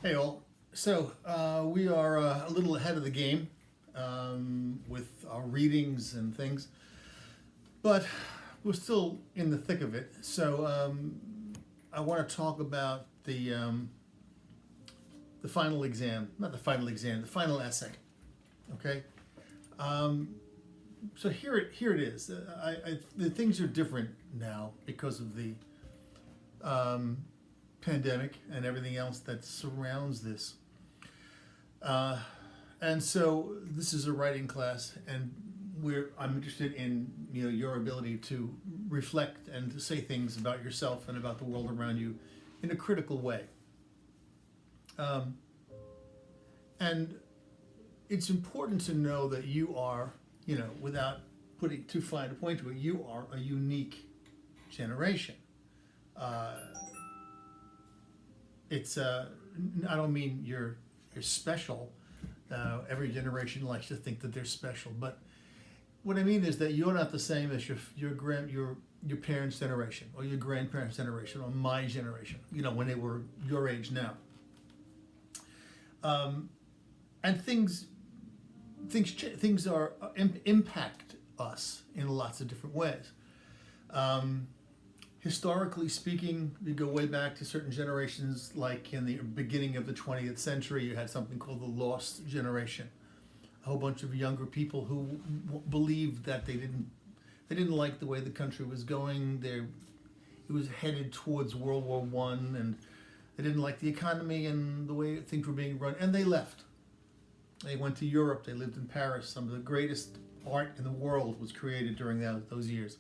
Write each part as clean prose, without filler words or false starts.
Hey all. We are a little ahead of the game with our readings and things, but we're still in the thick of it. I want to talk about the final exam, not the final exam, the final essay. Okay. Um, here it is. The things are different now because of the um, pandemic and everything else that surrounds this. And so this is a writing class, and I'm interested in your ability to reflect and to say things about yourself and about the world around you in a critical way. And it's important to know that you are, without putting too fine a point to it, you are a unique generation. I don't mean you're special. Every generation likes to think that they're special, but what I mean is that you're not the same as your parents' generation or your grandparents' generation or my generation. When they were your age now. And things impact us in lots of different ways. Historically speaking, you go way back to certain generations, like in the beginning of the 20th century, you had something called the lost generation. A whole bunch of younger people who believed that they didn't like the way the country was going. It was headed towards World War One, and they didn't like the economy and the way things were being run, and they left. They went to Europe. They lived in Paris. Some of the greatest art in the world was created during those years.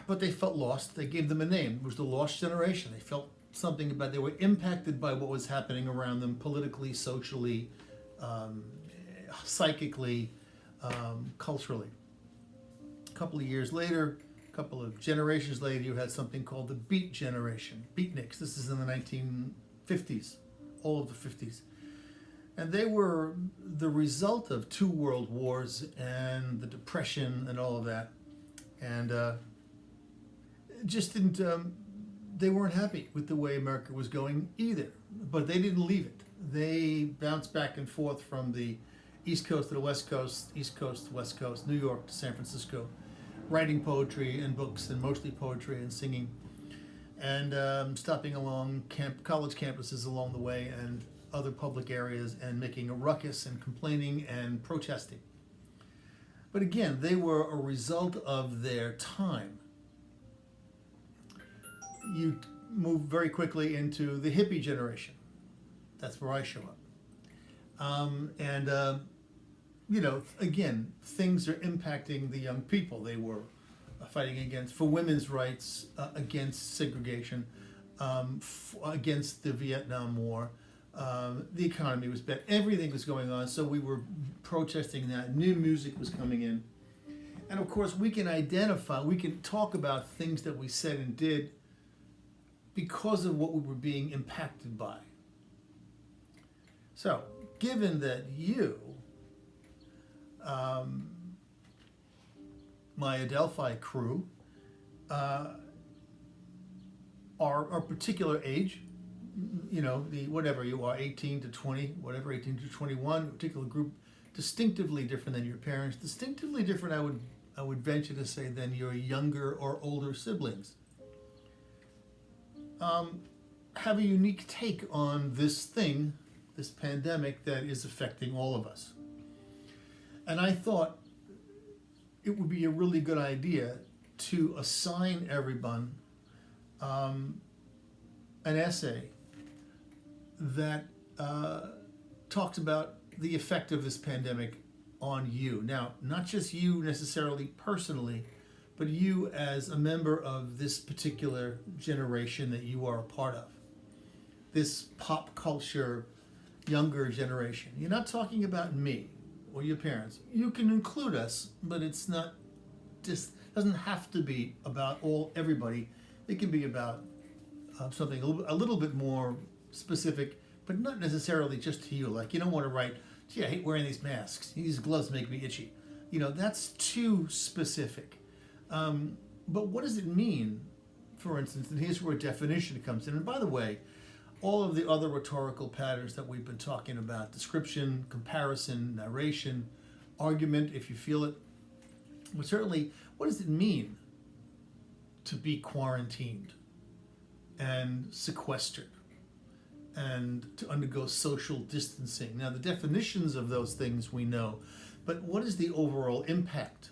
But they felt lost. They gave them a name. It was the lost generation. They felt something about, they were impacted by what was happening around them politically, socially, psychically, culturally. A couple of years later, a couple of generations later, you had something called the Beat Generation, Beatniks. This is in the 1950s, all of the 50s. And they were the result of 2 world wars and the Depression and all of that. And they weren't happy with the way America was going either. But they didn't leave it. They bounced back and forth from the East Coast to the West Coast, East Coast to West Coast, New York to San Francisco, writing poetry and books, and mostly poetry and singing, and stopping along college campuses along the way and other public areas and making a ruckus and complaining and protesting. But again, they were a result of their time. You move very quickly into the hippie generation. That's where I show up. Again, things are impacting the young people. They were fighting for women's rights, against segregation, against the Vietnam War. The economy was bad. Everything was going on, so we were protesting that. New music was coming in. And of course, we can talk about things that we said and did because of what we were being impacted by. So, given that you, my Adelphi crew, are a particular age, whatever you are, 18 to 20, whatever, 18 to 21, a particular group, distinctively different than your parents, distinctively different, I would venture to say, than your younger or older siblings, have a unique take on this pandemic that is affecting all of us. And I thought it would be a really good idea to assign everyone an essay that talks about the effect of this pandemic on you. Now, not just you necessarily personally, but you as a member of this particular generation that you are a part of. This pop culture younger generation. You're not talking about me or your parents. You can include us, but it's not doesn't have to be about everybody. It can be about something a little bit more specific, but not necessarily just to you. Like, you don't want to write, gee, I hate wearing these masks. These gloves make me itchy. That's too specific. But what does it mean, for instance? And here's where a definition comes in. And by the way, all of the other rhetorical patterns that we've been talking about: description, comparison, narration, argument, if you feel it. But certainly, what does it mean to be quarantined and sequestered and to undergo social distancing? Now, the definitions of those things we know, but what is the overall impact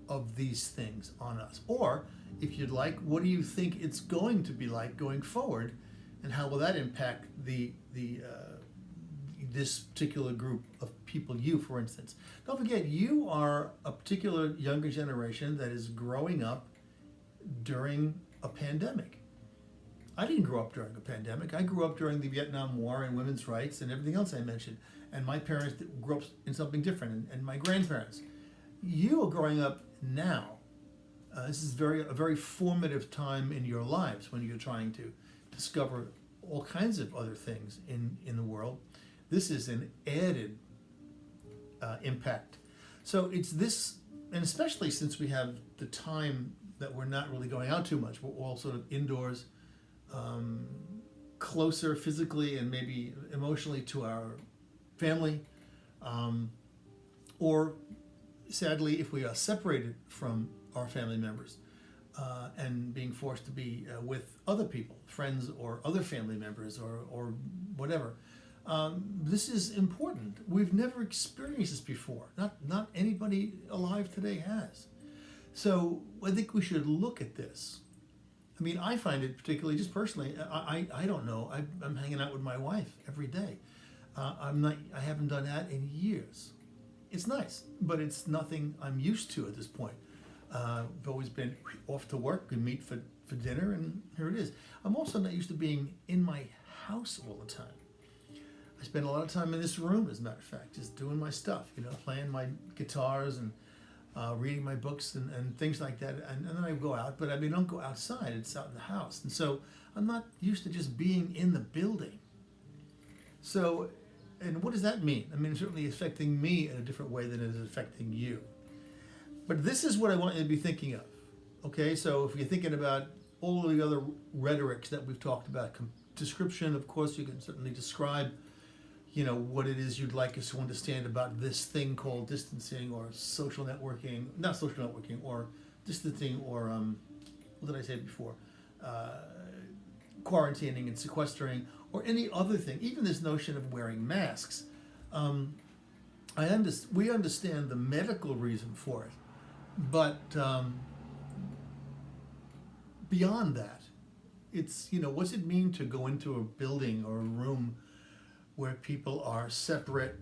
of these things on us? Or, if you'd like, what do you think it's going to be like going forward, and how will that impact this particular group of people? You, for instance, don't forget, you are a particular younger generation that is growing up during a pandemic. I didn't grow up during a pandemic. I grew up during the Vietnam War and women's rights and everything else I mentioned. And my parents grew up in something different, and my grandparents. You are growing up now. This is a very formative time in your lives when you're trying to discover all kinds of other things in the world. This is an added impact. So it's this, and especially since we have the time that we're not really going out too much, we're all sort of indoors, closer physically and maybe emotionally to our family, or sadly, if we are separated from our family members and being forced to be with other people, friends or other family members or whatever. This is important. We've never experienced this before. Not anybody alive today has. So I think we should look at this. I mean, I find it particularly, just personally, I don't know. I'm hanging out with my wife every day. I haven't done that in years. It's nice, but it's nothing I'm used to at this point. I've always been off to work, we meet for dinner, and here it is. I'm also not used to being in my house all the time. I spend a lot of time in this room, as a matter of fact, just doing my stuff, playing my guitars and reading my books and things like that. And then I go out, but I don't go outside, it's out in the house. And so I'm not used to just being in the building. So, and what does that mean? I mean, it's certainly affecting me in a different way than it is affecting you. But this is what I want you to be thinking of. Okay, so if you're thinking about all of the other rhetorics that we've talked about, description, of course, you can certainly describe, what it is you'd like us to understand about this thing called distancing or social networking, not social networking, or distancing, or what did I say before? Quarantining and sequestering, or any other thing, even this notion of wearing masks. We understand the medical reason for it, but beyond that, it's, what's it mean to go into a building or a room where people are separate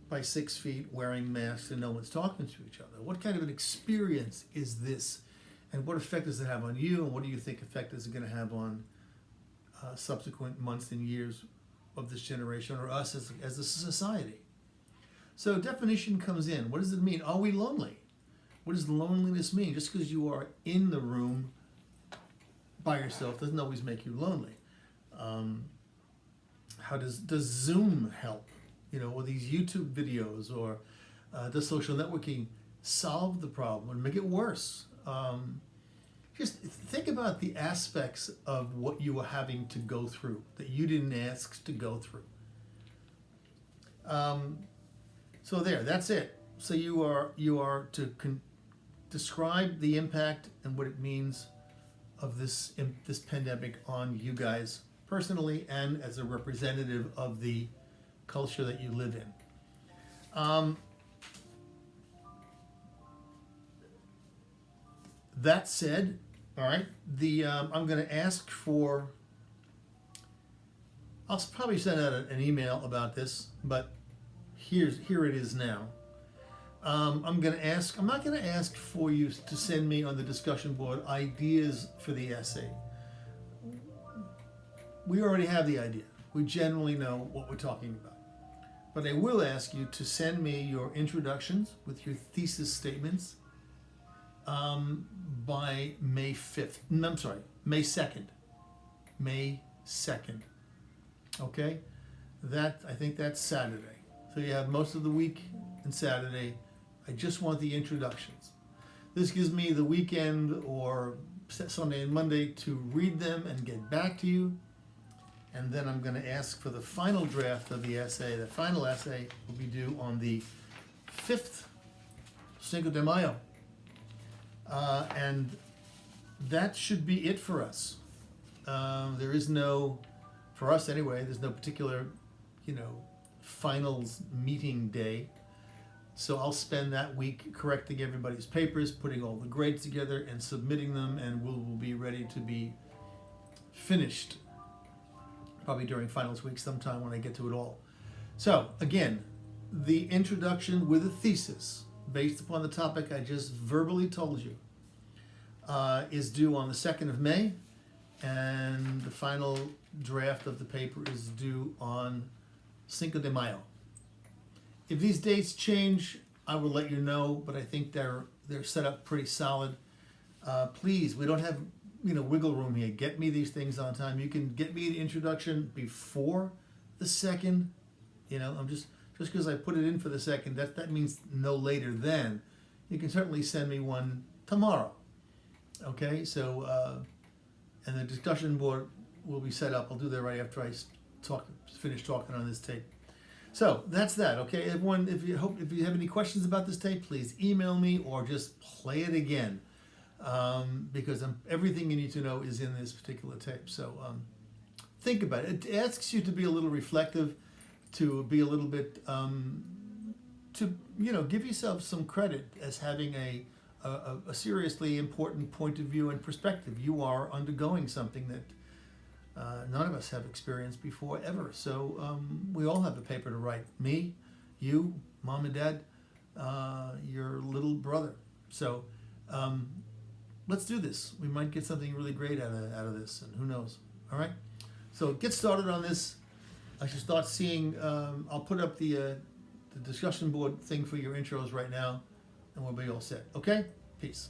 by 6 feet, wearing masks, and no one's talking to each other? What kind of an experience is this, and what effect does it have on you, and what do you think effect is it going to have on subsequent months and years of this generation, or us as a society? So definition comes in. What does it mean? Are we lonely? What does loneliness mean? Just because you are in the room by yourself doesn't always make you lonely. How does Zoom help? Or these YouTube videos, or does social networking solve the problem or make it worse? Just think about the aspects of what you are having to go through that you didn't ask to go through. So that's it. So you are to describe the impact and what it means of this pandemic on you guys personally and as a representative of the culture that you live in. That said, all right, I'm going to ask for, I'll probably send out an email about this, but here it is now. I'm not going to ask for you to send me on the discussion board ideas for the essay. We already have the idea. We generally know what we're talking about. But I will ask you to send me your introductions with your thesis statements by May 5th. I'm sorry, May 2nd. May 2nd. Okay? I think that's Saturday. So you have most of the week and Saturday. I just want the introductions. This gives me the weekend or Sunday and Monday to read them and get back to you. and then I'm gonna ask for the final draft of the essay. The final essay will be due on the 5th, Cinco de Mayo. And that should be it for us. There is no, for us anyway, there's no particular, finals meeting day. So I'll spend that week correcting everybody's papers, putting all the grades together and submitting them, and we'll be ready to be finished probably during finals week sometime when I get to it all. So again, the introduction with a thesis based upon the topic I just verbally told you is due on the 2nd of May, and the final draft of the paper is due on Cinco de Mayo. If these dates change, I will let you know, but I think they're set up pretty solid. Please, we don't have wiggle room here. Get me these things on time. You can get me the introduction before the 2nd. I'm just because I put it in for the 2nd, that means no later than. You can certainly send me one tomorrow. Okay, so and the discussion board will be set up. I'll do that right after I finish talking on this tape. So that's that. Okay, everyone. If you have any questions about this tape, please email me or just play it again, because everything you need to know is in this particular tape. So think about it. It asks you to be a little reflective, to be a little bit, to give yourself some credit as having a seriously important point of view and perspective. You are undergoing something that none of us have experienced before ever. So we all have a paper to write. Me, you, mom and dad, your little brother. So let's do this. We might get something really great out of this, and who knows. All right. So get started on this. I should start seeing. I'll put up the discussion board thing for your intros right now, and we'll be all set. Okay? Peace.